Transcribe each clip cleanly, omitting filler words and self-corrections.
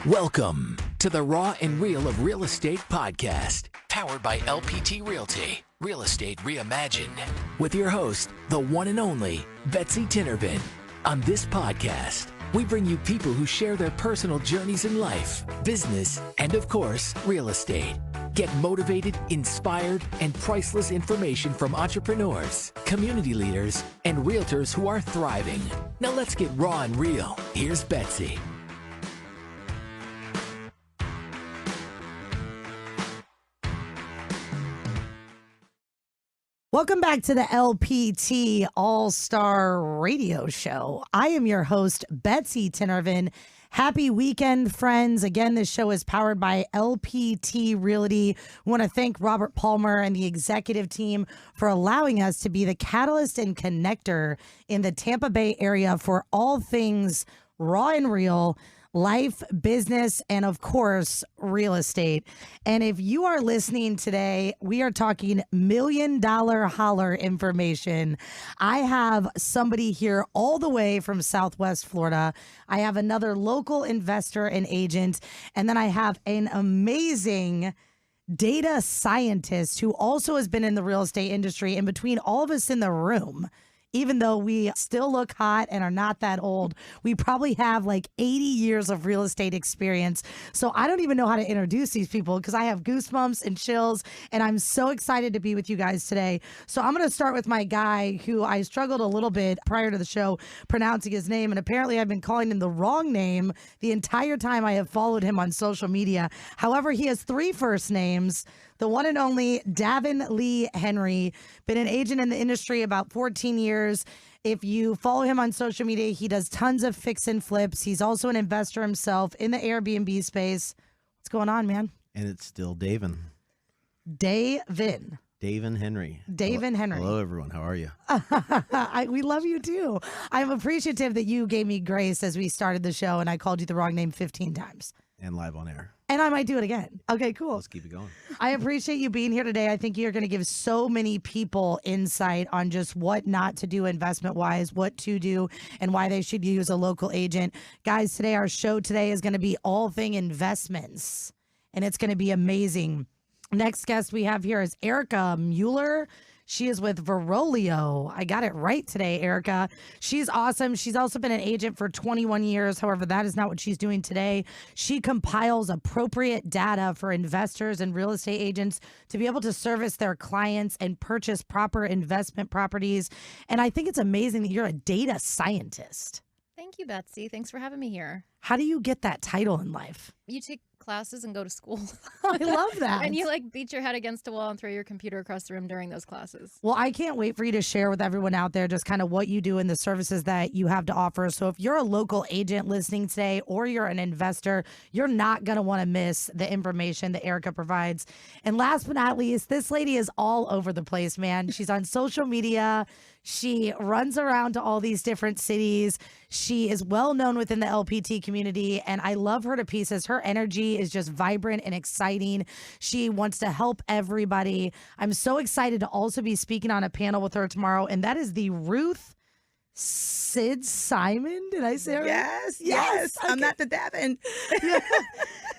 Welcome to the Raw and Real of Real Estate podcast, powered by LPT Realty, Real Estate Reimagined, with your host, the one and only Betsy Tinnervin. On this podcast, we bring you people who share their personal journeys in life, business, and of course, real estate. Get motivated, inspired, and priceless information from entrepreneurs, community leaders, and realtors who are thriving. Now let's get raw and real. Here's Betsy. Welcome back to the LPT All-Star Radio Show. I am your host, Betsy Tinnervin. Happy weekend, friends. Again, this show is powered by LPT Realty. We want to thank Robert Palmer and the executive team for allowing us to be the catalyst and connector in the Tampa Bay area for all things raw and real, life, business, and of course, real estate. And if you are listening today, we are talking $1 million holler information. I have somebody here all the way from Southwest Florida. I have another local investor and agent, and then I have an amazing data scientist who also has been in the real estate industry. In between all of us in the room, even though we still look hot and are not that old, we probably have like 80 years of real estate experience. So I don't even know how to introduce these people because I have goosebumps and chills, and I'm so excited to be with you guys today. So I'm going to start with my guy who I struggled a little bit prior to the show pronouncing his name, and apparently I've been calling him the wrong name the entire time I have followed him on social media. However, he has 3 first names. The one and only Davin Lee Henry, been an agent in the industry about 14 years. If you follow him on social media, he does tons of fix and flips. He's also an investor himself in the Airbnb space. What's going on, man? And it's still Davin. Davin Henry. Davin Henry. Hello, everyone. How are you? We love you, too. I'm appreciative that you gave me grace as we started the show, and I called you the wrong name 15 times. And live on air. And I might do it again. Okay, cool. Let's keep it going. I appreciate you being here today. I think you're going to give so many people insight on just what not to do investment-wise, what to do, and why they should use a local agent. Guys, today, our show today is going to be all thing investments, and it's going to be amazing. Next guest we have here is Erica Mueller. She is with Verolio. I got it right today, Erica. She's awesome. She's also been an agent for 21 years. However, that is not what she's doing today. She compiles appropriate data for investors and real estate agents to be able to service their clients and purchase proper investment properties. And I think it's amazing that you're a data scientist. Thank you, Betsy. Thanks for having me here. How do you get that title in life? You take classes and go to school. I love that. And you beat your head against a wall and throw your computer across the room during those classes. Well, I can't wait for you to share with everyone out there just kind of what you do and the services that you have to offer. So if you're a local agent listening today or you're an investor, you're not going to want to miss the information that Erica provides. And last but not least, this lady is all over the place, man. She's on social media. She runs around to all these different cities. She is well known within the LPT community, and I love her to pieces. Her energy is just vibrant and exciting. She wants to help everybody. I'm so excited to also be speaking on a panel with her tomorrow, and that is the Ruth Sid Simon. Did I say it right? Yes. Okay. I'm not the Davin.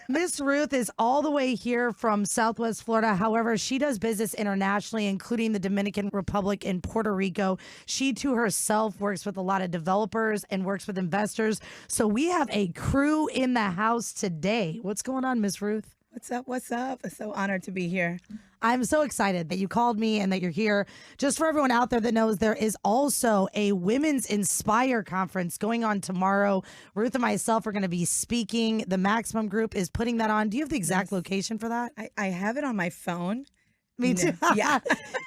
Miss Ruth is all the way here from Southwest Florida. However, she does business internationally, including the Dominican Republic and Puerto Rico. She, too, herself works with a lot of developers and works with investors. So we have a crew in the house today. What's going on, Miss Ruth? What's up? I'm so honored to be here. I'm so excited that you called me and that you're here. Just for everyone out there that knows, there is also a Women's Inspire conference going on tomorrow. Ruth and myself are going to be speaking. The Maximum Group is putting that on. Do you have the exact location for that? I have it on my phone. Me too. Yeah.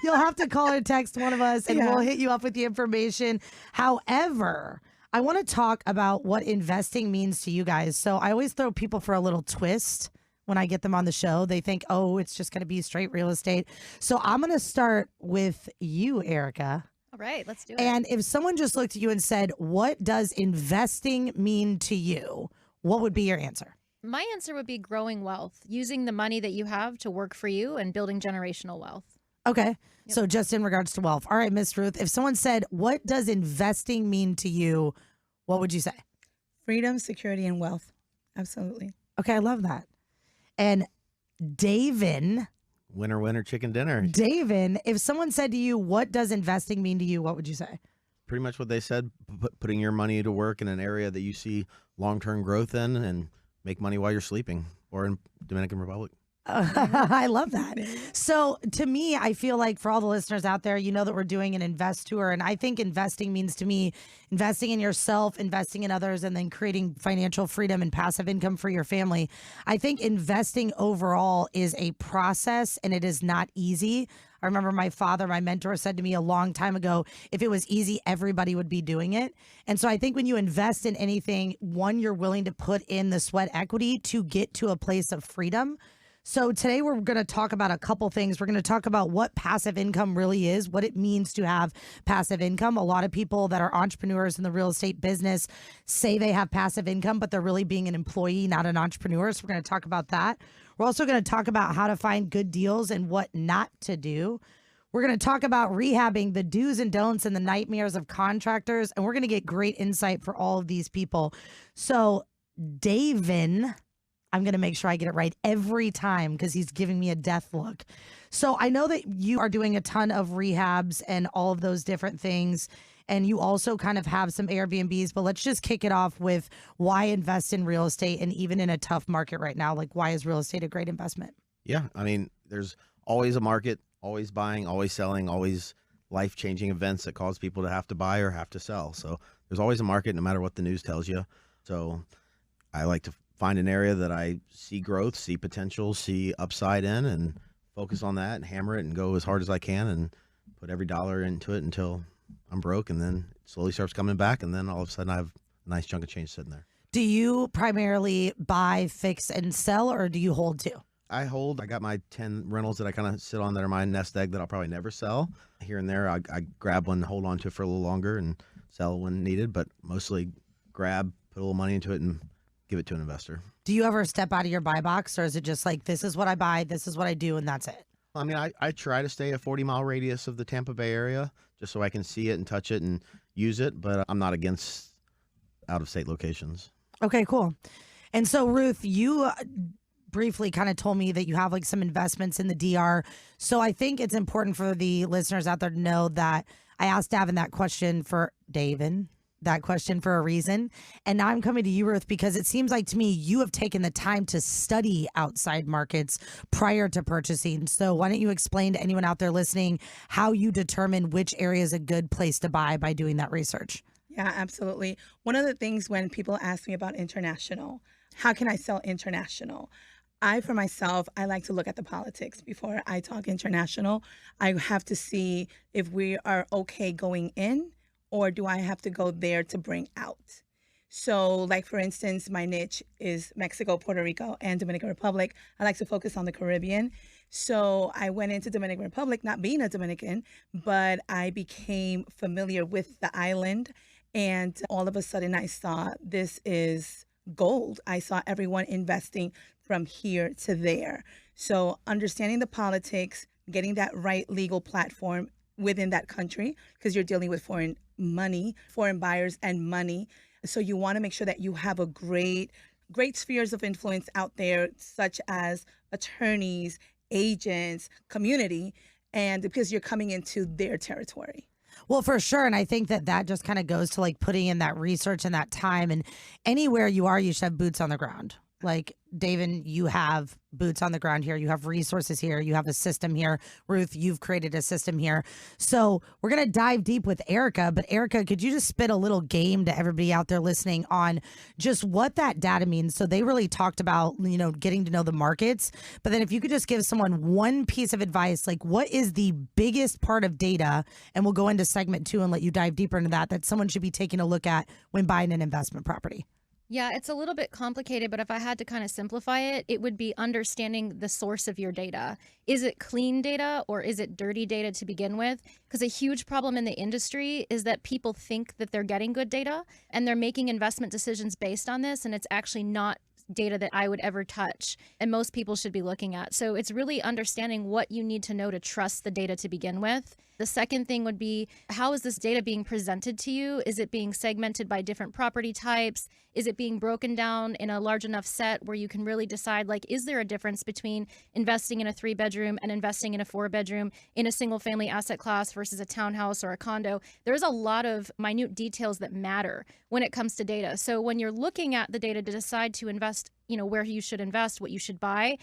You'll have to call or text one of us and we'll hit you up with the information. However, I want to talk about what investing means to you guys. So I always throw people for a little twist. When I get them on the show, they think, oh, it's just going to be straight real estate. So I'm going to start with you, Erica. All right, let's do it. And if someone just looked at you and said, what does investing mean to you? What would be your answer? My answer would be growing wealth, using the money that you have to work for you and building generational wealth. Okay. Yep. So just in regards to wealth. All right, Miss Ruth, if someone said, what does investing mean to you? What would you say? Freedom, security, and wealth. Absolutely. Okay, I love that. And Davin, Winner, winner, chicken dinner. if someone said to you, what does investing mean to you? What would you say? Pretty much what they said, putting your money to work in an area that you see long-term growth in and make money while you're sleeping or in Dominican Republic. I love that. So to me, I feel like for all the listeners out there, you know that we're doing an invest tour. And I think investing means to me, investing in yourself, investing in others, and then creating financial freedom and passive income for your family. I think investing overall is a process and it is not easy. I remember my father, my mentor, said to me a long time ago, if it was easy, everybody would be doing it. And so I think when you invest in anything, one, you're willing to put in the sweat equity to get to a place of freedom. So today we're going to talk about a couple things. We're going to talk about what passive income really is, what it means to have passive income. A lot of people that are entrepreneurs in the real estate business say they have passive income, but they're really being an employee, not an entrepreneur. So we're going to talk about that. We're also going to talk about how to find good deals and what not to do. We're going to talk about rehabbing, the do's and don'ts and the nightmares of contractors. And we're going to get great insight for all of these people. So Davin, I'm going to make sure I get it right every time because he's giving me a death look. So I know that you are doing a ton of rehabs and all of those different things. And you also kind of have some Airbnbs, but let's just kick it off with why invest in real estate, and even in a tough market right now, like why is real estate a great investment? Yeah, I mean, there's always a market, always buying, always selling, always life-changing events that cause people to have to buy or have to sell. So there's always a market no matter what the news tells you. So I like to find an area that I see growth, see potential, see upside in, and focus on that and hammer it and go as hard as I can and put every dollar into it until I'm broke, and then it slowly starts coming back, and then all of a sudden I have a nice chunk of change sitting there. Do you primarily buy, fix, and sell, or do you hold too? I hold. I got my 10 rentals that I kind of sit on that are my nest egg that I'll probably never sell. Here and there, I grab one, hold on to it for a little longer, and sell when needed, but mostly grab, put a little money into it, and give it to an investor. Do you ever step out of your buy box, or is it just like, this is what I buy, this is what I do, and that's it? I mean, I try to stay a 40-mile radius of the Tampa Bay area just so I can see it and touch it and use it, but I'm not against out-of-state locations. Okay, cool. And so, Ruth, you briefly kind of told me that you have like some investments in the DR. So I think it's important for the listeners out there to know that I asked Davin that question for Davin. That question for a reason. And now I'm coming to you, Ruth, because it seems like to me you have taken the time to study outside markets prior to purchasing. So why don't you explain to anyone out there listening how you determine which area is a good place to buy by doing that research? Yeah, absolutely. One of the things when people ask me about international, how can I sell international? For myself, I like to look at the politics before I talk international. I have to see if we are okay going in, or do I have to go there to bring out? So like, for instance, my niche is Mexico, Puerto Rico, and Dominican Republic. I like to focus on the Caribbean. So I went into Dominican Republic, not being a Dominican, but I became familiar with the island. And all of a sudden I saw this is gold. I saw everyone investing from here to there. So understanding the politics, getting that right legal platform within that country, because you're dealing with foreign money, foreign buyers and money. So you want to make sure that you have a great spheres of influence out there, such as attorneys, agents, community, and because you're coming into their territory. Well, for sure. And I think that just kind of goes to like putting in that research and that time. And anywhere you are, you should have boots on the ground. Like, Davin, you have boots on the ground here. You have resources here. You have a system here. Ruth, you've created a system here. So we're going to dive deep with Erica. But Erica, could you just spit a little game to everybody out there listening on just what that data means? So they really talked about, getting to know the markets. But then if you could just give someone one piece of advice, like what is the biggest part of data? And we'll go into segment 2 and let you dive deeper into that someone should be taking a look at when buying an investment property. Yeah, it's a little bit complicated, but if I had to kind of simplify it, it would be understanding the source of your data. Is it clean data or is it dirty data to begin with? Because a huge problem in the industry is that people think that they're getting good data and they're making investment decisions based on this, and it's actually not data that I would ever touch and most people should be looking at. So it's really understanding what you need to know to trust the data to begin with. The second thing would be, how is this data being presented to you? Is it being segmented by different property types? Is it being broken down in a large enough set where you can really decide, like, is there a difference between investing in a 3-bedroom and investing in a 4-bedroom in a single family asset class versus a townhouse or a condo? There's a lot of minute details that matter when it comes to data. So when you're looking at the data to decide to invest, where you should invest, what you should buy,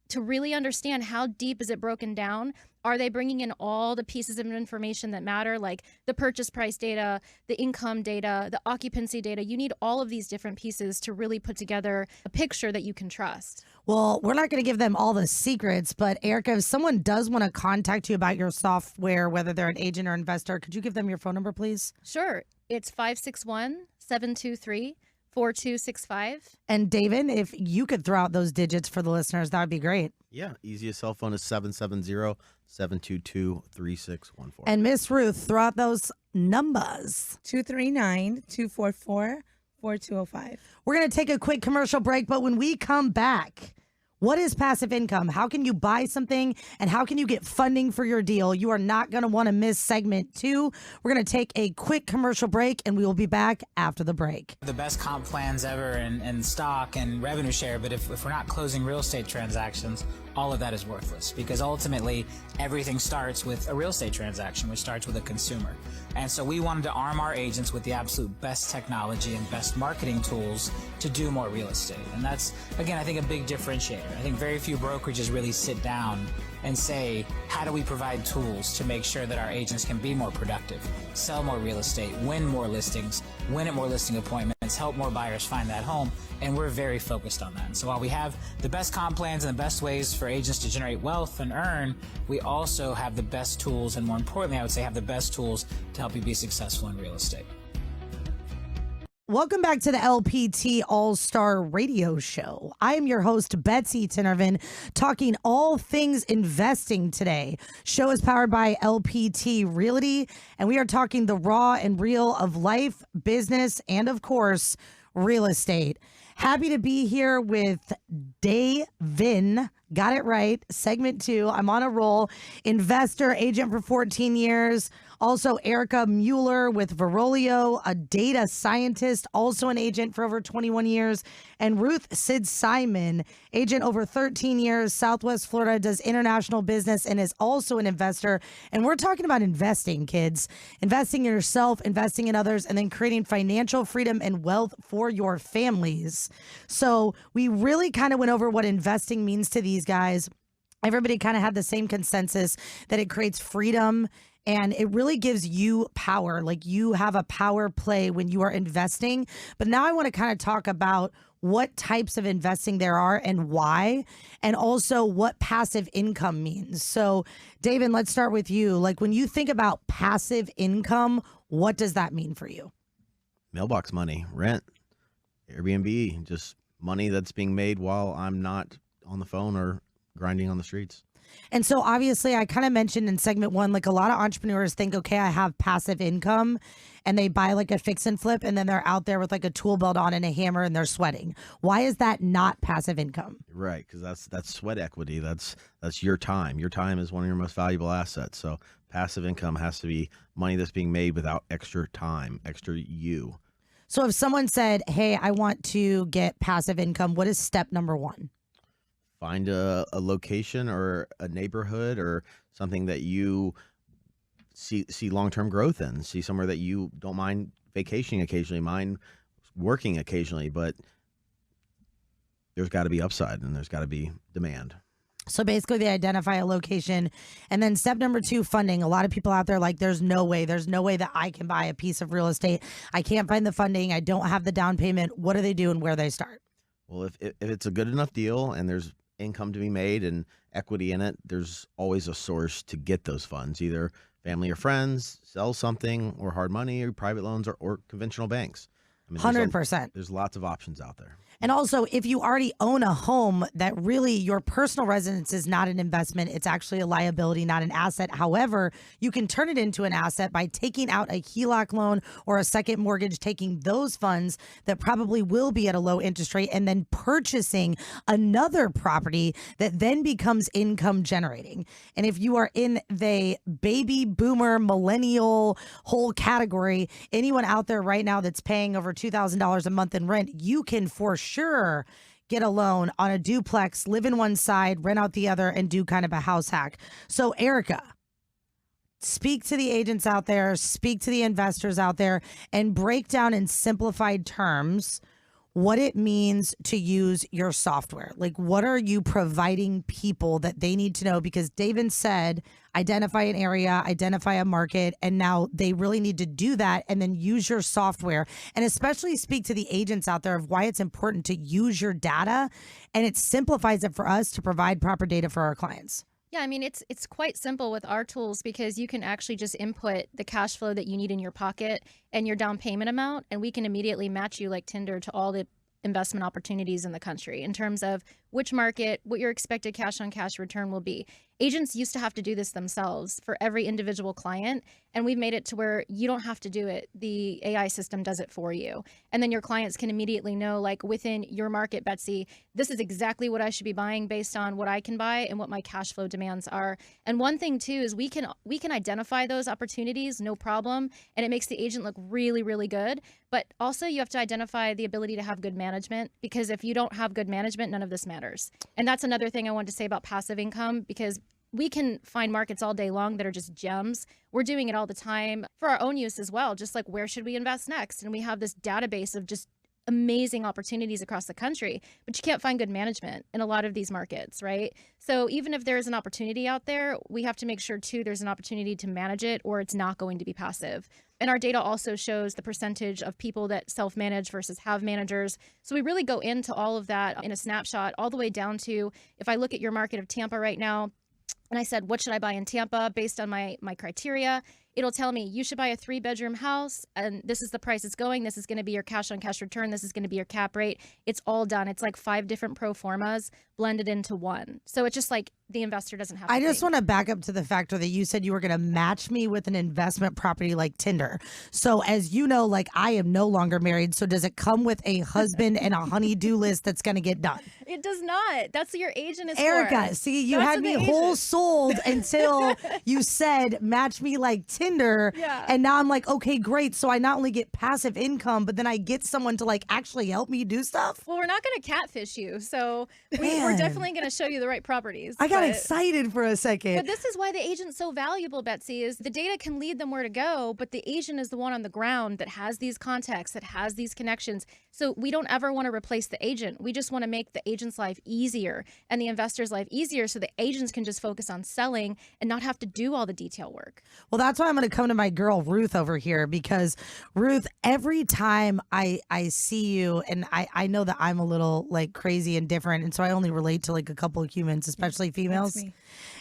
to really understand how deep is it broken down. Are they bringing in all the pieces of information that matter, like the purchase price data, the income data, the occupancy data? You need all of these different pieces to really put together a picture that you can trust. Well, we're not going to give them all the secrets, but Erica, if someone does want to contact you about your software, whether they're an agent or investor, could you give them your phone number, please? Sure. It's 561-723-4265. And David, if you could throw out those digits for the listeners, that would be great. Yeah, easiest cell phone is 770-722-3614. And Miss Ruth, throw out those numbers. 239-244-4205. We're going to take a quick commercial break, but when we come back, what is passive income? How can you buy something and how can you get funding for your deal? You are not going to want to miss segment 2. We're going to take a quick commercial break and we will be back after the break. The best comp plans ever in stock and revenue share, but if we're not closing real estate transactions, all of that is worthless because ultimately everything starts with a real estate transaction, which starts with a consumer. And so we wanted to arm our agents with the absolute best technology and best marketing tools to do more real estate. And that's, again, I think a big differentiator. I think very few brokerages really sit down and say, how do we provide tools to make sure that our agents can be more productive, sell more real estate, win more listings, win at more listing appointments, help more buyers find that home, and we're very focused on that. And so while we have the best comp plans and the best ways for agents to generate wealth and earn, we also have the best tools, and more importantly, I would say have the best tools to help you be successful in real estate. Welcome back to the LPT All-Star Radio Show. I am your host, Betsy Tinervin, talking all things investing today. Show is powered by LPT Realty, and we are talking the raw and real of life, business, and of course, real estate. Happy to be here with Davin. Got it right. Segment 2. I'm on a roll. Investor, agent for 14 years. Also, Erica Mueller with Verolio, a data scientist, also an agent for over 21 years. And Ruth Sid Simon, agent over 13 years, Southwest Florida, does international business and is also an investor. And we're talking about investing, kids. Investing in yourself, investing in others, and then creating financial freedom and wealth for your families. So we really kind of went over what investing means to these guys. Everybody kind of had the same consensus that it creates freedom and it really gives you power. Like you have a power play when you are investing. But now I want to kind of talk about what types of investing there are and why, and also what passive income means. So David, let's start with you. Like when you think about passive income, what does that mean for you? Mailbox money, rent, Airbnb, just money that's being made while I'm not on the phone or grinding on the streets. And so obviously I kind of mentioned in segment 1, like a lot of entrepreneurs think, okay, I have passive income, and they buy like a fix and flip and then they're out there with like a tool belt on and a hammer and they're sweating. Why is that not passive income? Right, because that's sweat equity. That's your time. Your time is one of your most valuable assets. So passive income has to be money that's being made without extra time, extra you. So if someone said, hey, I want to get passive income, what is step number 1? Find a location or a neighborhood or something that you see long-term growth in. See somewhere that you don't mind vacationing occasionally, mind working occasionally, but there's got to be upside and there's got to be demand. So basically they identify a location. And then step number 2, funding. A lot of people out there like, there's no way that I can buy a piece of real estate. I can't find the funding. I don't have the down payment. What do they do and where they start? Well, if it's a good enough deal and there's income to be made and equity in it, there's always a source to get those funds, either family or friends, sell something, or hard money, or private loans, or conventional banks. I mean, 100%. There's lots of options out there. And also, if you already own a home, that really your personal residence is not an investment. It's actually a liability, not an asset. However, you can turn it into an asset by taking out a HELOC loan or a second mortgage, taking those funds that probably will be at a low interest rate, and then purchasing another property that then becomes income generating. And if you are in the baby boomer, millennial whole category, anyone out there right now that's paying over $2,000 a month in rent, you can for sure get a loan on a duplex, live in one side, rent out the other, and do kind of a house hack. So, Erica, speak to the agents out there, speak to the investors out there, and break down in simplified terms what it means to use your software. Like, what are you providing people that they need to know? Because David said, identify an area, identify a market, and now they really need to do that and then use your software. And especially speak to the agents out there of why it's important to use your data, and it simplifies it for us to provide proper data for our clients. Yeah, I mean, it's quite simple with our tools because you can actually just input the cash flow that you need in your pocket and your down payment amount, and we can immediately match you like Tinder to all the investment opportunities in the country in terms of which market, what your expected cash on cash return will be. Agents used to have to do this themselves for every individual client, and we've made it to where you don't have to do it. The AI system does it for you. And then your clients can immediately know, like, within your market, Betsy, this is exactly what I should be buying based on what I can buy and what my cash flow demands are. And one thing too is we can identify those opportunities, no problem, and it makes the agent look really, really good. But also you have to identify the ability to have good management, because if you don't have good management, none of this matters. And that's another thing I wanted to say about passive income, because we can find markets all day long that are just gems. We're doing it all the time for our own use as well, just like where should we invest next? And we have this database of just amazing opportunities across the country, but you can't find good management in a lot of these markets, right? So even if there's an opportunity out there, we have to make sure too there's an opportunity to manage it, or it's not going to be passive. And our data also shows the percentage of people that self-manage versus have managers. So we really go into all of that in a snapshot, all the way down to, if I look at your market of Tampa right now, and I said, what should I buy in Tampa based on my criteria? It'll tell me you should buy a 3-bedroom house, and this is the price it's going. This is going to be your cash on cash return. This is going to be your cap rate. It's all done. It's like 5 different pro formas blended into one. So it's just like the investor doesn't have to I just think. want to back up to the factor that you said you were going to match me with an investment property like Tinder. So as you know, like, I am no longer married. So does it come with a husband and a honey-do list that's going to get done? It does not. That's what your agent is Erica, for. see, you That's had what me the whole agent- sold until you said match me like Tinder. Yeah. And now I'm like, okay, great. So I not only get passive income, but then I get someone to like actually help me do stuff. Well, we're not going to catfish you. So we're Man. definitely going to show you the right properties. I got but- excited for a second. But this is why the agent's so valuable, Betsy, is the data can lead them where to go, but the agent is the one on the ground that has these contacts, that has these connections. So we don't ever want to replace the agent. We just want to make the agent's life easier and the investor's life easier, so the agents can just focus on selling and not have to do all the detail work. Well, that's why I'm going to come to my girl Ruth over here, because Ruth, every time I see you, and I know that I'm a little like crazy and different, and so I only relate to like a couple of humans, especially females. me.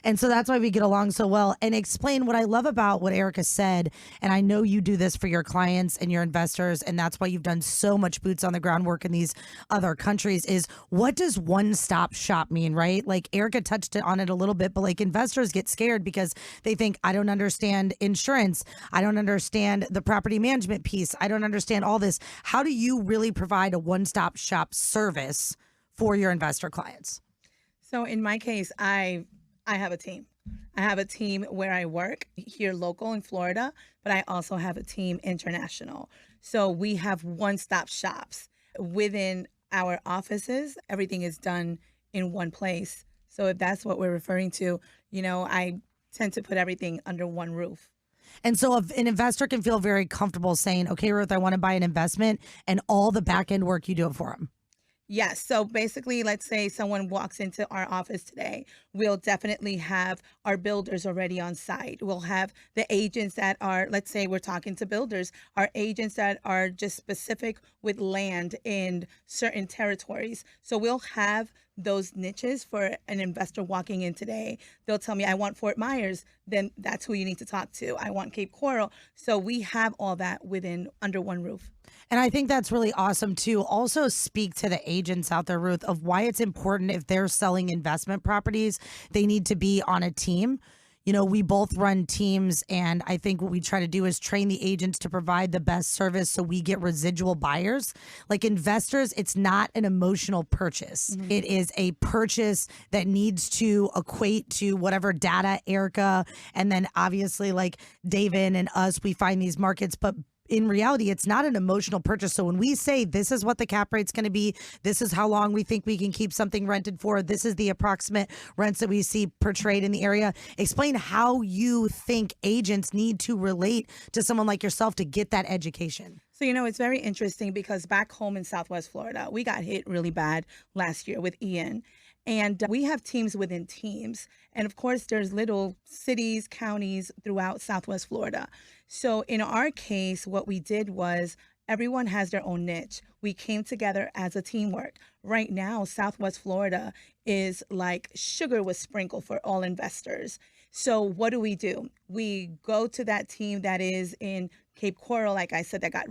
And so that's why we get along so well. And explain what I love about what Erica said. And I know you do this for your clients and your investors, and that's why you've done so much boots on the ground work in these other countries, is what does one-stop shop mean, right? Like Erica touched on it a little bit, but like investors get scared because they think, I don't understand insurance. I don't understand the property management piece. I don't understand all this. How do you really provide a one-stop shop service for your investor clients? So in my case, I have a team. I have a team where I work here local in Florida, but I also have a team international. So we have one-stop shops within our offices. Everything is done in one place. So if that's what we're referring to, I tend to put everything under one roof. And so if an investor can feel very comfortable saying, okay, Ruth, I want to buy an investment, and all the back end work you do it for them. Yes. So basically, let's say someone walks into our office today. We'll definitely have our builders already on site. We'll have the agents that are, let's say we're talking to builders, our agents that are just specific with land in certain territories. So we'll have those niches for an investor walking in today. They'll tell me, I want Fort Myers, then that's who you need to talk to. I want Cape Coral. So we have all that under one roof. And I think that's really awesome too. Also speak to the agents out there, Ruth, of why it's important if they're selling investment properties, they need to be on a team. You know, we both run teams, and I think what we try to do is train the agents to provide the best service so we get residual buyers. Like investors, it's not an emotional purchase. Mm-hmm. It is a purchase that needs to equate to whatever data Erica and then obviously like David and us, we find these markets, but in reality, it's not an emotional purchase. So when we say this is what the cap rate's going to be, this is how long we think we can keep something rented for, this is the approximate rents that we see portrayed in the area, explain how you think agents need to relate to someone like yourself to get that education. So, you know, it's very interesting because back home in Southwest Florida, we got hit really bad last year with Ian. And we have teams within teams. And of course, there's little cities, counties throughout Southwest Florida. So in our case, what we did was everyone has their own niche. We came together as a teamwork. Right now, Southwest Florida is like sugar with sprinkle for all investors. So what do? We go to that team that is in Cape Coral, like I said, that got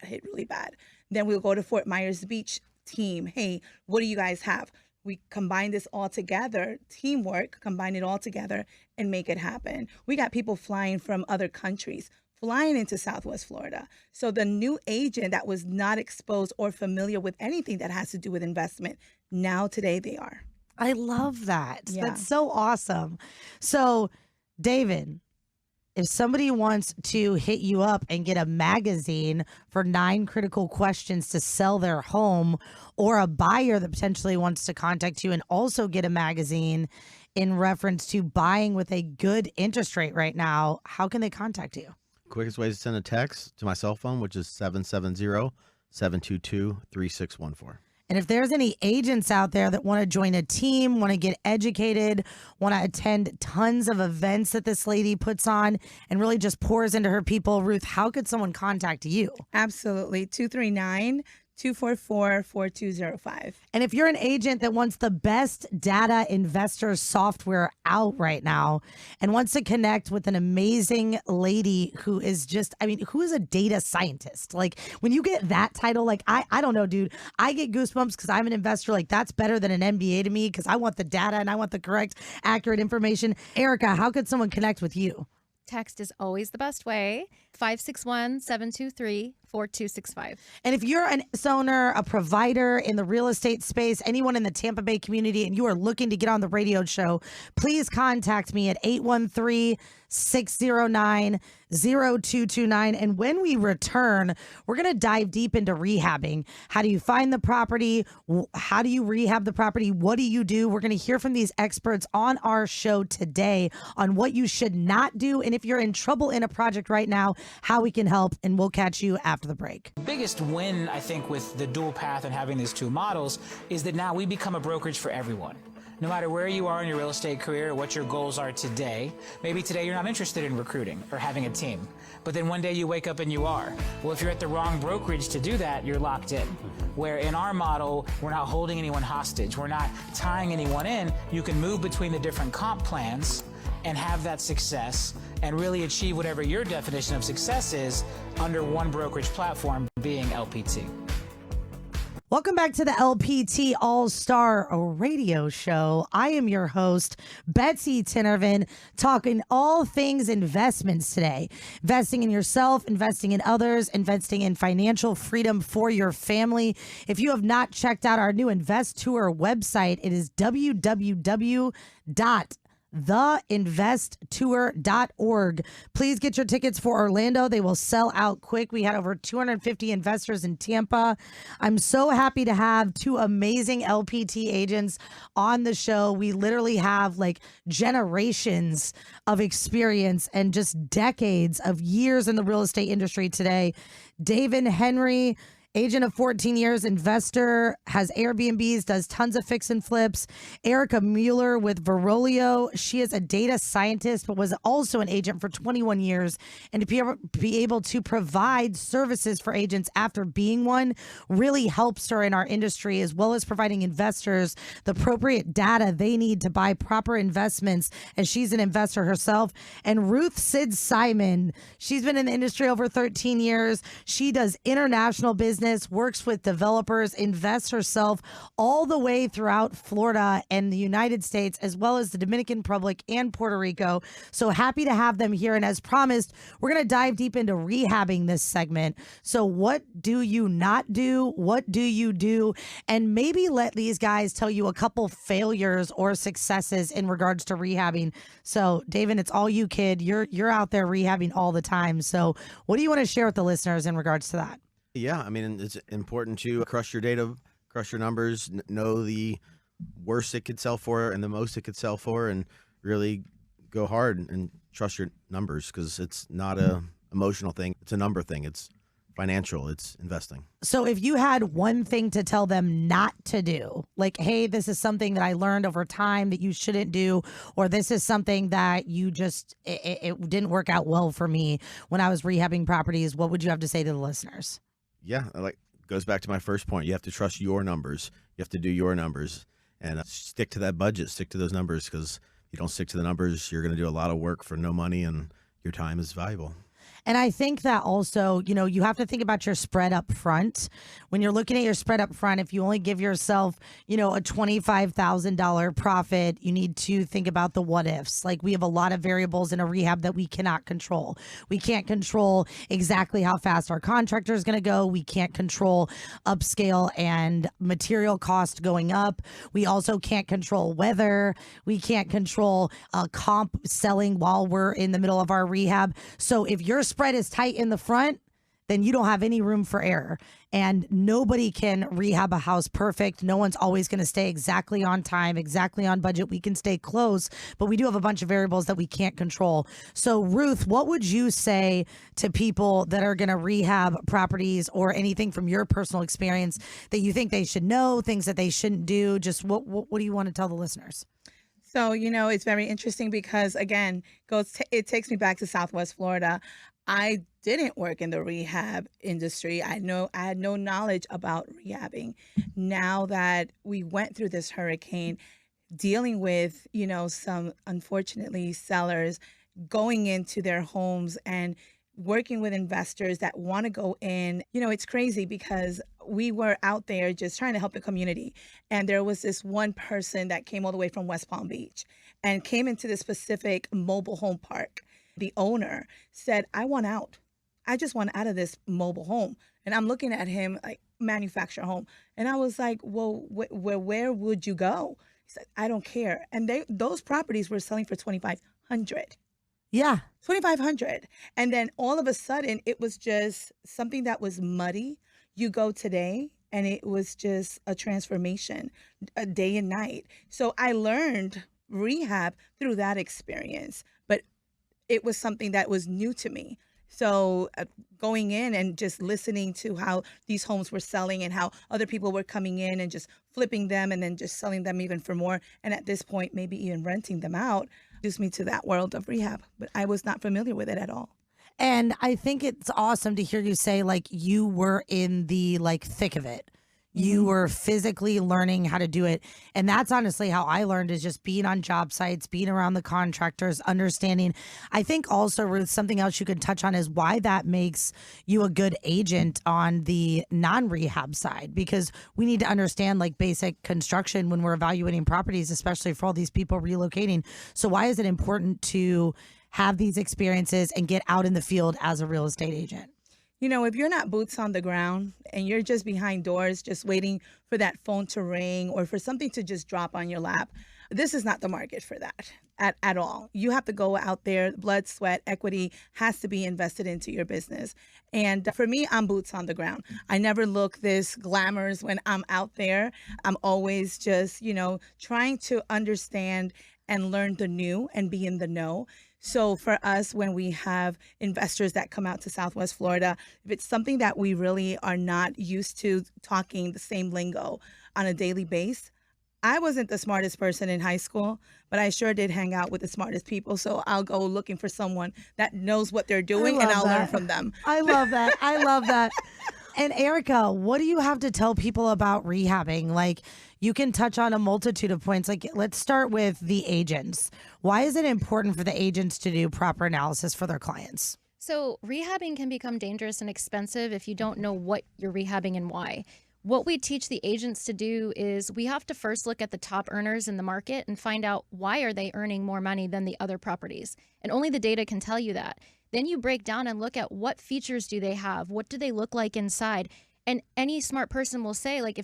hit really bad. Then we'll go to Fort Myers Beach team. Hey, what do you guys have? We combine this all together, teamwork, combine it all together and make it happen. We got people flying from other countries, flying into Southwest Florida. So the new agent that was not exposed or familiar with anything that has to do with investment, now today they are. I love that. Yeah. That's so awesome. So, David, if somebody wants to hit you up and get a magazine for 9 critical questions to sell their home, or a buyer that potentially wants to contact you and also get a magazine in reference to buying with a good interest rate right now, how can they contact you? Quickest way is to send a text to my cell phone, which is 770-722-3614. And if there's any agents out there that want to join a team, want to get educated, want to attend tons of events that this lady puts on and really just pours into her people, Ruth, how could someone contact you? Absolutely. 239-244-4205. And if you're an agent that wants the best data investor software out right now and wants to connect with an amazing lady who is just, who is a data scientist? Like when you get that title, like I don't know, dude, I get goosebumps because I'm an investor. Like that's better than an MBA to me because I want the data and I want the correct, accurate information. Erica, how could someone connect with you? Text is always the best way. 561-723-4265. And if you're an owner, a provider in the real estate space, anyone in the Tampa Bay community, and you are looking to get on the radio show, please contact me at 813-609-0229. And when we return, we're going to dive deep into rehabbing. How do you find the property? How do you rehab the property? What do you do? We're going to hear from these experts on our show today on what you should not do. And if you're in trouble in a project right now, how we can help. And we'll catch you after the break. The biggest win, I think, with the dual path and having these two models is that now we become a brokerage for everyone. No matter where you are in your real estate career or what your goals are today, maybe today you're not interested in recruiting or having a team, but then one day you wake up and you are. Well, if you're at the wrong brokerage to do that, you're locked in. Where in our model, we're not holding anyone hostage. We're not tying anyone in. You can move between the different comp plans and have that success and really achieve whatever your definition of success is under one brokerage platform, being LPT. Welcome back to the LPT All-Star Radio Show. I am your host, Betsy Tinervin, talking all things investments today. Investing in yourself, investing in others, investing in financial freedom for your family. If you have not checked out our new Invest Tour website, it is www.theinvesttour.org. Please get your tickets for Orlando. They will sell out quick. We had over 250 investors in Tampa. I'm so happy to have 2 amazing LPT agents on the show. We literally have like generations of experience and just decades of years in the real estate industry today. David Henry Agent of 14 years, investor, has Airbnbs, does tons of fix and flips. Erica Mueller with Verolio. She is a data scientist, but was also an agent for 21 years. And to be able to provide services for agents after being one really helps her in our industry, as well as providing investors the appropriate data they need to buy proper investments. And she's an investor herself. And Ruth Sid Simon, she's been in the industry over 13 years. She does international business, works with developers, invests herself all the way throughout Florida and the United States, as well as the Dominican Republic and Puerto Rico. So happy to have them here. And as promised, we're going to dive deep into rehabbing this segment. So what do you not do? What do you do? And maybe let these guys tell you a couple failures or successes in regards to rehabbing. So David, it's all you, kid. You're out there rehabbing all the time. So what do you want to share with the listeners in regards to that? Yeah, I mean, it's important to crush your data, crush your numbers, know the worst it could sell for and the most it could sell for, and really go hard and trust your numbers, because it's not a emotional thing. It's a number thing. It's financial. It's investing. So if you had one thing to tell them not to do, like, hey, this is something that I learned over time that you shouldn't do, or this is something that you just, it didn't work out well for me when I was rehabbing properties, what would you have to say to the listeners? Yeah, like goes back to my first point. You have to trust your numbers. You have to do your numbers and stick to that budget, stick to those numbers, because if you don't stick to the numbers, you're going to do a lot of work for no money, and your time is valuable. And I think that also, you know, you have to think about your spread up front. When you're looking at your spread up front, if you only give yourself, you know, a $25,000 profit, you need to think about the what ifs. Like, we have a lot of variables in a rehab that we cannot control. We can't control exactly how fast our contractor is going to go. We can't control upscale and material cost going up. We also can't control weather. We can't control comp selling while we're in the middle of our rehab. So if your spread is tight in the front, then you don't have any room for error. And nobody can rehab a house perfect. No one's always going to stay exactly on time, exactly on budget. We can stay close, but we do have a bunch of variables that we can't control. So Ruth, what would you say to people that are going to rehab properties, or anything from your personal experience that you think they should know, things that they shouldn't do? Just what do you want to tell the listeners? So, you know, it's very interesting because, again, it takes me back to Southwest Florida. I didn't work in the rehab industry. I had no knowledge about rehabbing. Now that we went through this hurricane, dealing with, you know, some, unfortunately, sellers going into their homes and working with investors that want to go in, you know, it's crazy because we were out there just trying to help the community. And there was this one person that came all the way from West Palm Beach and came into this specific mobile home park. The owner said, I want out. I just want out of this mobile home. And I'm looking at him like, manufactured home. And I was like, well, where would you go? He said, I don't care. And those properties were selling for $2,500. Yeah. $2,500. And then all of a sudden, it was just something that was muddy. You go today, and it was just a transformation, a day and night. So I learned rehab through that experience, but it was something that was new to me. So going in and just listening to how these homes were selling and how other people were coming in and just flipping them and then just selling them even for more. And at this point, maybe even renting them out, introduced me to that world of rehab. But I was not familiar with it at all. And I think it's awesome to hear you say, like, you were in the thick of it. You were physically learning how to do it. And that's honestly how I learned, is just being on job sites, being around the contractors, understanding. I think also, Ruth, something else you could touch on is why that makes you a good agent on the non-rehab side, because we need to understand basic construction when we're evaluating properties, especially for all these people relocating. So why is it important to have these experiences and get out in the field as a real estate agent? You know, if you're not boots on the ground and you're just behind doors, just waiting for that phone to ring or for something to just drop on your lap, this is not the market for that at all. You have to go out there. Blood, sweat, equity has to be invested into your business. And for me, I'm boots on the ground. I never look this glamorous when I'm out there. I'm always just, trying to understand and learn the new and be in the know. So for us, when we have investors that come out to Southwest Florida, if it's something that we really are not used to talking the same lingo on a daily basis, I wasn't the smartest person in high school, but I sure did hang out with the smartest people. So I'll go looking for someone that knows what they're doing and I'll learn from them. I love that. I love that. And Erica, what do you have to tell people about rehabbing? Like, you can touch on a multitude of points. Like, let's start with the agents. Why is it important for the agents to do proper analysis for their clients? So rehabbing can become dangerous and expensive if you don't know what you're rehabbing and why. What we teach the agents to do is we have to first look at the top earners in the market and find out why are they earning more money than the other properties. And only the data can tell you that. Then you break down and look at what features do they have? What do they look like inside? And any smart person will say, like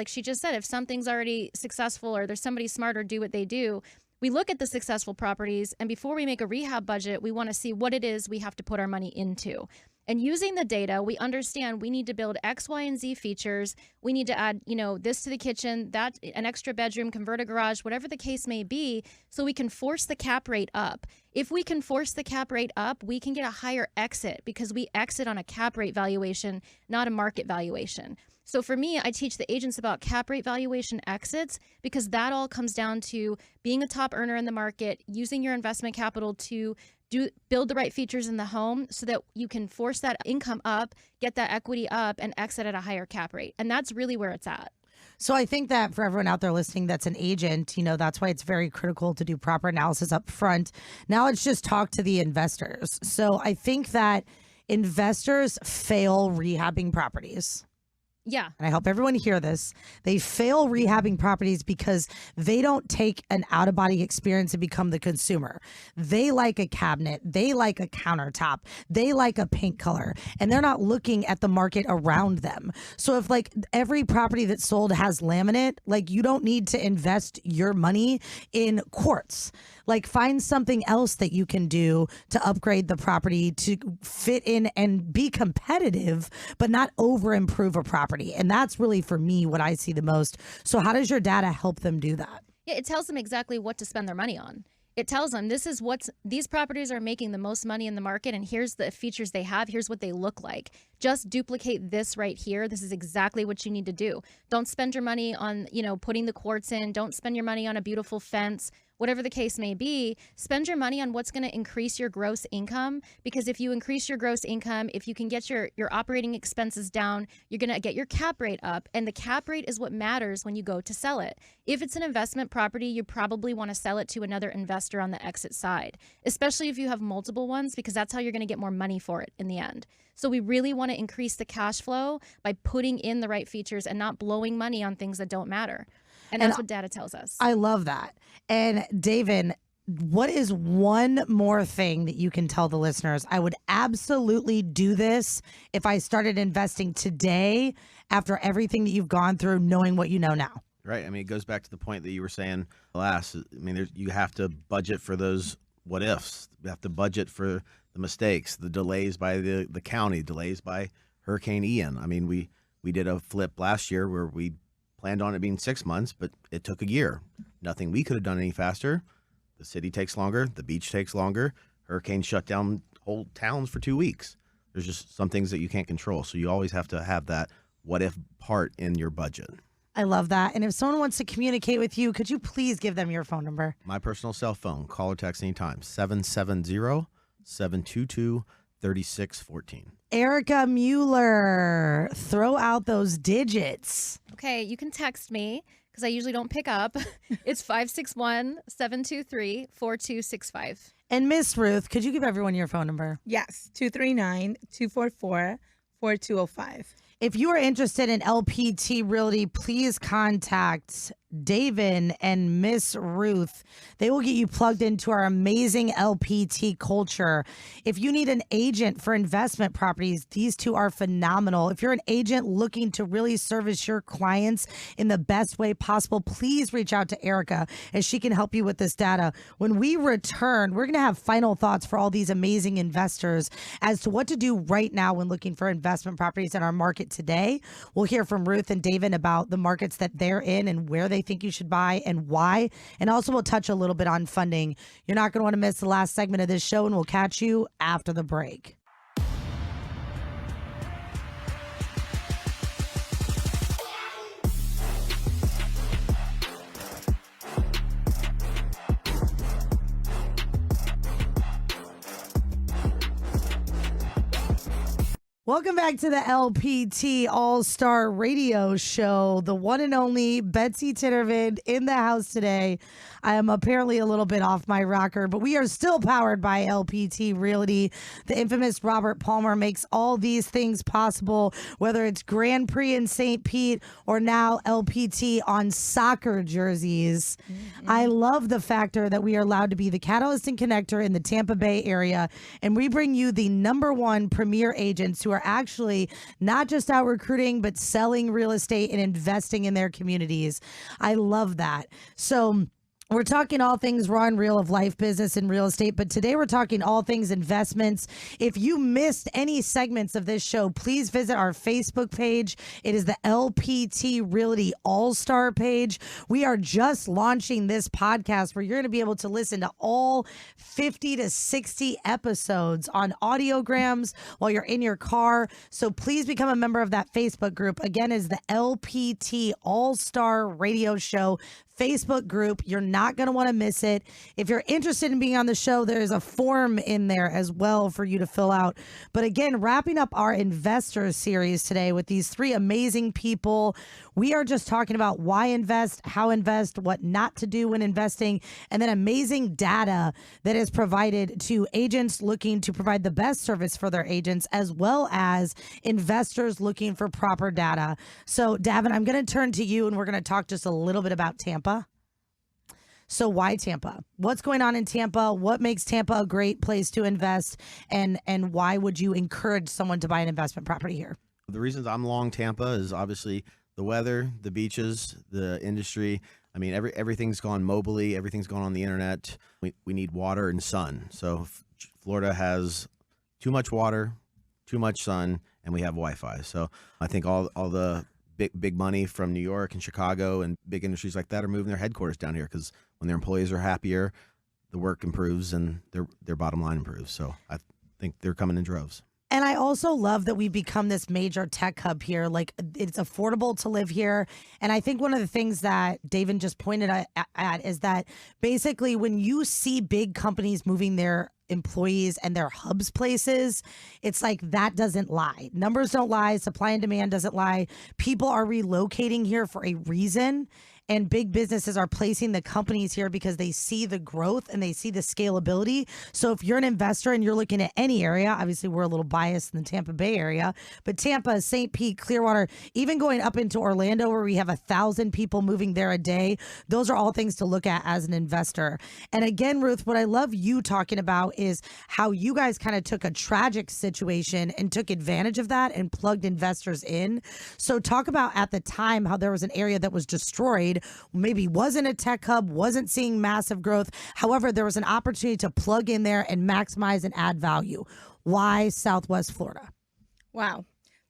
she just said, if something's already successful or there's somebody smarter, do what they do. We look at the successful properties, and before we make a rehab budget, we want to see what it is we have to put our money into. And using the data, we understand we need to build X, Y, and Z features. We need to add, this to the kitchen, that, an extra bedroom, convert a garage, whatever the case may be, so we can force the cap rate up. If we can force the cap rate up, we can get a higher exit because we exit on a cap rate valuation, not a market valuation. So for me, I teach the agents about cap rate valuation exits because that all comes down to being a top earner in the market, using your investment capital to build the right features in the home so that you can force that income up, get that equity up, and exit at a higher cap rate. And that's really where it's at. So I think that for everyone out there listening that's an agent, that's why it's very critical to do proper analysis up front. Now let's just talk to the investors. So I think that investors fail rehabbing properties. Yeah. And I hope everyone hear this. They fail rehabbing properties because they don't take an out-of-body experience and become the consumer. They like a cabinet. They like a countertop. They like a paint color. And they're not looking at the market around them. So if every property that's sold has laminate, you don't need to invest your money in quartz. Find something else that you can do to upgrade the property to fit in and be competitive, but not over improve a property. And that's really, for me, what I see the most. So how does your data help them do that? Yeah, it tells them exactly what to spend their money on. It tells them these properties are making the most money in the market, and here's the features they have. Here's what they look like. Just duplicate this right here. This is exactly what you need to do. Don't spend your money on, putting the quartz in. Don't spend your money on a beautiful fence. Whatever the case may be, spend your money on what's going to increase your gross income, because if you increase your gross income, if you can get your operating expenses down, you're going to get your cap rate up, and the cap rate is what matters when you go to sell it. If it's an investment property, you probably want to sell it to another investor on the exit side, especially if you have multiple ones, because that's how you're going to get more money for it in the end. So we really want to increase the cash flow by putting in the right features and not blowing money on things that don't matter. And that's what data tells us. I love that. And David, what is one more thing that you can tell the listeners? I would absolutely do this if I started investing today after everything that you've gone through, knowing what you know now. Right. It goes back to the point that you were saying last. You have to budget for those what ifs. You have to budget for the mistakes, the delays by the county, delays by Hurricane Ian. We did a flip last year where we planned on it being 6 months, but it took a year. Nothing we could have done any faster. The city takes longer. The beach takes longer. Hurricanes shut down whole towns for 2 weeks. There's just some things that you can't control. So you always have to have that what if part in your budget. I love that. And if someone wants to communicate with you, could you please give them your phone number? My personal cell phone. Call or text anytime. 770-722-3614. Erica Mueller, throw out those digits. Okay, you can text me because I usually don't pick up. It's 561-723-4265. And Miss Ruth, could you give everyone your phone number? Yes, 239-244-4205. If you are interested in LPT Realty, please contact David and Miss Ruth. They will get you plugged into our amazing LPT culture. If you need an agent for investment properties, these two are phenomenal. If you're an agent looking to really service your clients in the best way possible, please reach out to Erica and she can help you with this data. When we return, we're going to have final thoughts for all these amazing investors as to what to do right now when looking for investment properties in our market today. We'll hear from Ruth and David about the markets that they're in and where they think you should buy and why. And also we'll touch a little bit on funding. You're not going to want to miss the last segment of this show, and we'll catch you after the break. Welcome back to the LPT All-Star Radio Show. The one and only Betsy Tittervin in the house today. I am apparently a little bit off my rocker, but we are still powered by LPT Realty. The infamous Robert Palmer makes all these things possible, whether it's Grand Prix in St. Pete or now LPT on soccer jerseys. I love the factor that we are allowed to be the catalyst and connector in the Tampa Bay area, and we bring you the #1 premier agents who are actually not just out recruiting, but selling real estate and investing in their communities. I love that. So we're talking all things raw and real of life, business, and real estate, but today we're talking all things investments. If you missed any segments of this show, please visit our Facebook page. It is the LPT Realty All-Star page. We are just launching this podcast where you're going to be able to listen to all 50 to 60 episodes on audiograms while you're in your car. So please become a member of that Facebook group. Again, is the LPT All-Star Radio Show Facebook group. You're not going to want to miss it. If you're interested in being on the show, there's a form in there as well for you to fill out. But again, wrapping up our investor series today with these 3 amazing people. We are just talking about why invest, how invest, what not to do when investing, and then amazing data that is provided to agents looking to provide the best service for their agents, as well as investors looking for proper data. So, Davin, I'm going to turn to you, and we're going to talk just a little bit about Tampa. So why Tampa? What's going on in Tampa? What makes Tampa a great place to invest? And why would you encourage someone to buy an investment property here? The reasons I'm long Tampa is obviously the weather, the beaches, the industry. I mean, everything's gone mobily. Everything's gone on the internet. We need water and sun. So Florida has too much water, too much sun, and we have Wi-Fi. So I think all the big money from New York and Chicago and big industries like that are moving their headquarters down here because when their employees are happier, the work improves and their bottom line improves. So I think they're coming in droves. And I also love that we've become this major tech hub here. Like, it's affordable to live here. And I think one of the things that David just pointed at is that basically when you see big companies moving their employees and their hubs places, it's like that doesn't lie. Numbers don't lie. Supply and demand doesn't lie. People are relocating here for a reason. And big businesses are placing the companies here because they see the growth and they see the scalability. So if you're an investor and you're looking at any area, obviously we're a little biased in the Tampa Bay area, but Tampa, St. Pete, Clearwater, even going up into Orlando where we have 1,000 people moving there a day, those are all things to look at as an investor. And again, Ruth, what I love you talking about is how you guys kind of took a tragic situation and took advantage of that and plugged investors in. So talk about at the time how there was an area that was destroyed, maybe wasn't a tech hub, wasn't seeing massive growth. However, there was an opportunity to plug in there and maximize and add value. Why Southwest Florida? Wow.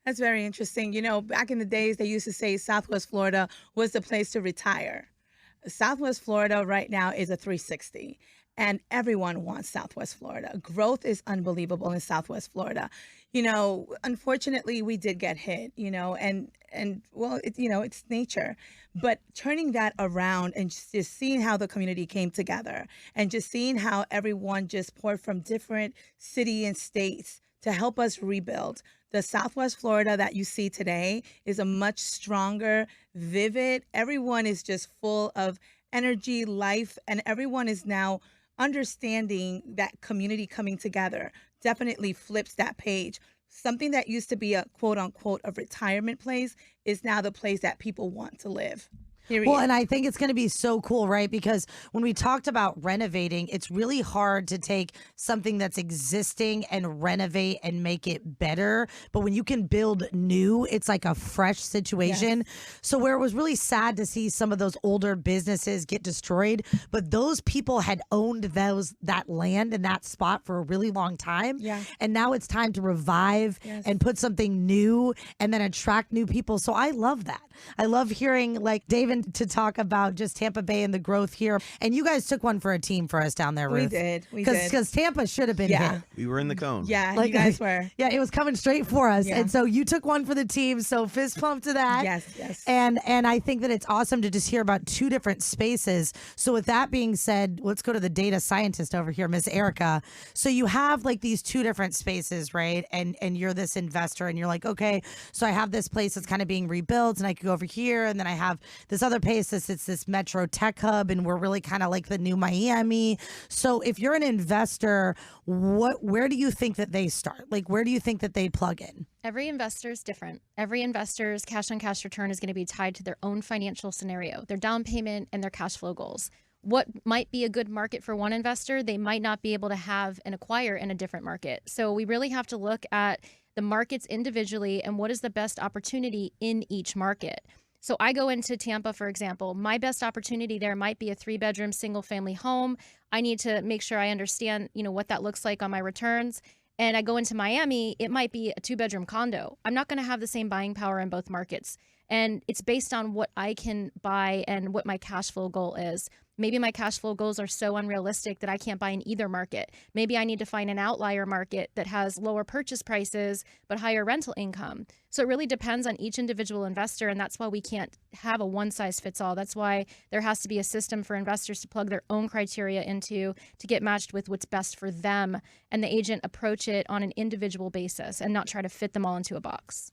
That's very interesting. You know, back in the days, they used to say Southwest Florida was the place to retire. Southwest Florida right now is a 360. And everyone wants Southwest Florida. Growth is unbelievable in Southwest Florida. You know, unfortunately, we did get hit, you know, and well, it's nature. But turning that around and just seeing how the community came together and just seeing how everyone just poured from different city and states to help us rebuild. The Southwest Florida that you see today is a much stronger, vivid. Everyone is just full of energy, life, and everyone is now understanding that community coming together definitely flips that page. Something that used to be a quote unquote a retirement place is now the place that people want to live. Period. Well, and I think it's going to be so cool, right? Because when we talked about renovating, it's really hard to take something that's existing and renovate and make it better. But when you can build new, it's like a fresh situation. Yes. So where it was really sad to see some of those older businesses get destroyed, but those people had owned that land and that spot for a really long time. Yeah. And now it's time to revive and put something new and then attract new people. So I love that. I love hearing, like, David, fun to talk about just Tampa Bay and the growth here. And you guys took one for a team for us down there, Ruth. We did. Because Tampa should have been hit. We were in the cone. Yeah, you guys were. Yeah, it was coming straight for us. Yeah. And so you took one for the team. So fist pump to that. Yes. And I think that it's awesome to just hear about two different spaces. So with that being said, let's go to the data scientist over here, Miss Erica. So you have like these two different spaces, right? And you're this investor and you're like, okay, so I have this place that's kind of being rebuilt and I could go over here. And then I have this other place that's it's this metro tech hub and we're really kind of like the new Miami. So if you're an investor, where do you think that they start? Like, where do you think that they plug in? Every investor is different. Every investor's cash on cash return is going to be tied to their own financial scenario, their down payment and their cash flow goals. What might be a good market for one investor, they might not be able to have and acquire in a different market. So we really have to look at the markets individually and what is the best opportunity in each market. So I go into Tampa, for example, my best opportunity there might be a 3-bedroom single family home. I need to make sure I understand, what that looks like on my returns. And I go into Miami, it might be a 2-bedroom condo. I'm not going to have the same buying power in both markets. And it's based on what I can buy and what my cash flow goal is. Maybe my cash flow goals are so unrealistic that I can't buy in either market. Maybe I need to find an outlier market that has lower purchase prices but higher rental income. So it really depends on each individual investor, and that's why we can't have a one-size-fits-all. That's why there has to be a system for investors to plug their own criteria into to get matched with what's best for them, and the agent approach it on an individual basis and not try to fit them all into a box.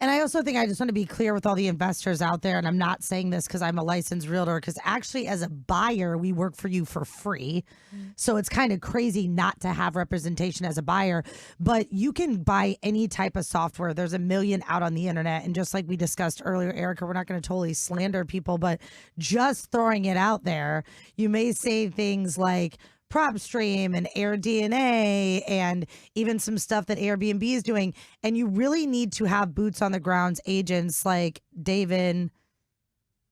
And I also think I just want to be clear with all the investors out there, and I'm not saying this because I'm a licensed realtor, because actually as a buyer, we work for you for free. So it's kind of crazy not to have representation as a buyer, but you can buy any type of software. There's a million out on the internet. And just like we discussed earlier, Erica, we're not going to totally slander people, but just throwing it out there, you may say things like PropStream and AirDNA and even some stuff that Airbnb is doing. And you really need to have boots on the grounds agents like David,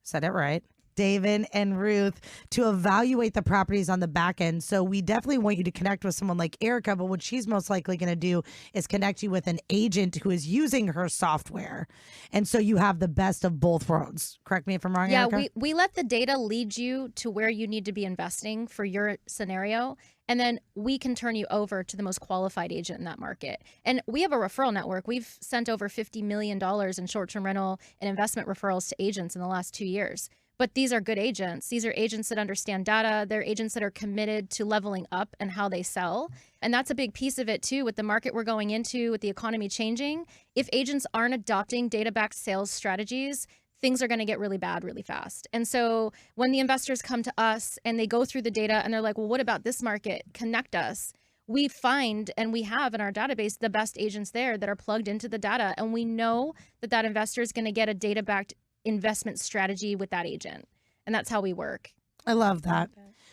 said it right, David and Ruth, to evaluate the properties on the back end. So we definitely want you to connect with someone like Erica, but what she's most likely going to do is connect you with an agent who is using her software. And so you have the best of both worlds. Correct me if I'm wrong, Erica? Yeah, we let the data lead you to where you need to be investing for your scenario. And then we can turn you over to the most qualified agent in that market. And we have a referral network. We've sent over $50 million in short-term rental and investment referrals to agents in the last 2 years. But these are good agents. These are agents that understand data. They're agents that are committed to leveling up and how they sell. And that's a big piece of it too, with the market we're going into, with the economy changing. If agents aren't adopting data-backed sales strategies, things are going to get really bad really fast. And so when the investors come to us and they go through the data and they're like, well, what about this market? Connect us. We find, and we have in our database, the best agents there that are plugged into the data. And we know that that investor is going to get a data-backed investment strategy with that agent. And that's how we work. I love that.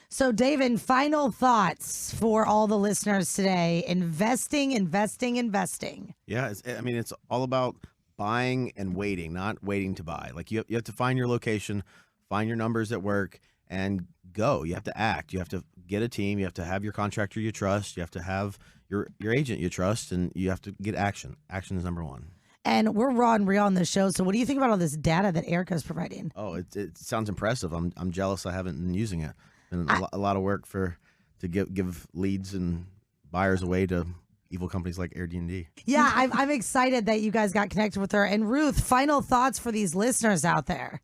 So, David, final thoughts for all the listeners today. Investing. Yeah, it's all about buying and waiting, not waiting to buy. Like you have to find your location, find your numbers at work, and go. You have to act. You have to get a team. You have to have your contractor you trust. You have to have your agent you trust, and you have to get action. Action is number one. And we're raw and real on this show. So what do you think about all this data that Erica's providing? Oh, it sounds impressive. I'm jealous I haven't been using it. Been a lot of work to give leads and buyers away to evil companies like Airbnb. Yeah, I'm excited that you guys got connected with her. And Ruth, final thoughts for these listeners out there.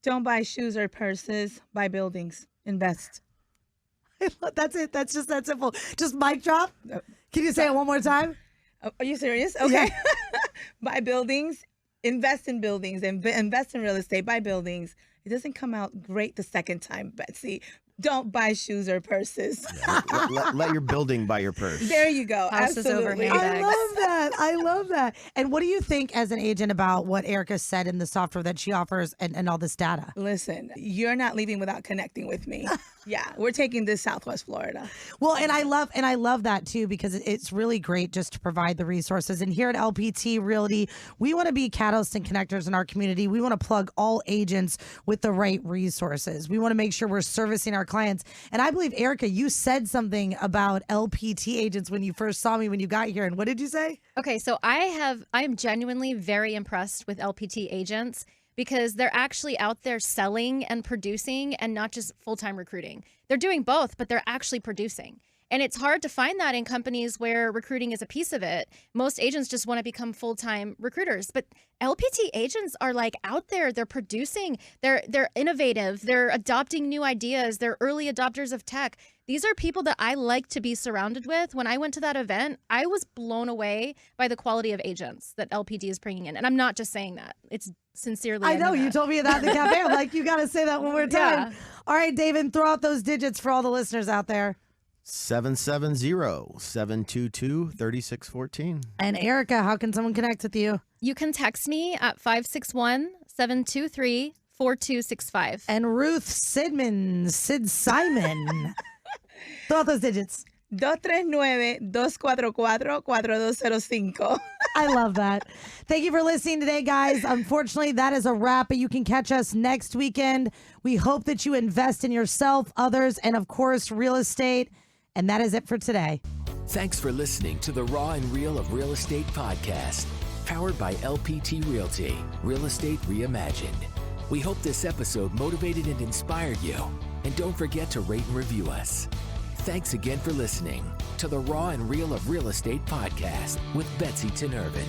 Don't buy shoes or purses. Buy buildings. Invest. That's it. That's just that simple. Just mic drop. Can you say it one more time? Are you serious? Okay. Yeah. Buy buildings, invest in buildings, and invest in real estate. Buy buildings. It doesn't come out great the second time, Betsy. Don't buy shoes or purses. Yeah, let your building buy your purse. There you go. Houses Absolutely. over handbags. I love that. And what do you think as an agent about what Erica said in the software that she offers and all this data? Listen, you're not leaving without connecting with me. Yeah, we're taking this Southwest Florida. Well, and I love that too, because it's really great just to provide the resources. And here at LPT Realty, we want to be catalysts and connectors in our community. We want to plug all agents with the right resources. We want to make sure we're servicing our clients. And I believe, Erica, you said something about LPT agents when you first saw me when you got here. And what did you say? Okay, so I am genuinely very impressed with LPT agents because they're actually out there selling and producing and not just full-time recruiting. They're doing both, but they're actually producing. And it's hard to find that in companies where recruiting is a piece of it. Most agents just want to become full-time recruiters, but LPT agents are like out there, they're producing, they're innovative, they're adopting new ideas, they're early adopters of tech. These are people that I like to be surrounded with. When I went to that event, I was blown away by the quality of agents that LPT is bringing in. And I'm not just saying that. It's sincerely. I know, you told me that in the cafe. I'm like, you got to say that one more time. Yeah. All right, David, throw out those digits for all the listeners out there. 770-722-3614. And Erica, how can someone connect with you? You can text me at 561-723-4265. And Ruth Sid Simon. Throw out those digits. 239-244-4205. I love that. Thank you for listening today, guys. Unfortunately, that is a wrap, but you can catch us next weekend. We hope that you invest in yourself, others, and of course, real estate. And that is it for today. Thanks for listening to the Raw and Real of Real Estate podcast, powered by LPT Realty, Real Estate Reimagined. We hope this episode motivated and inspired you. And don't forget to rate and review us. Thanks again for listening to the Raw and Real of Real Estate podcast with Betsy Tinervin.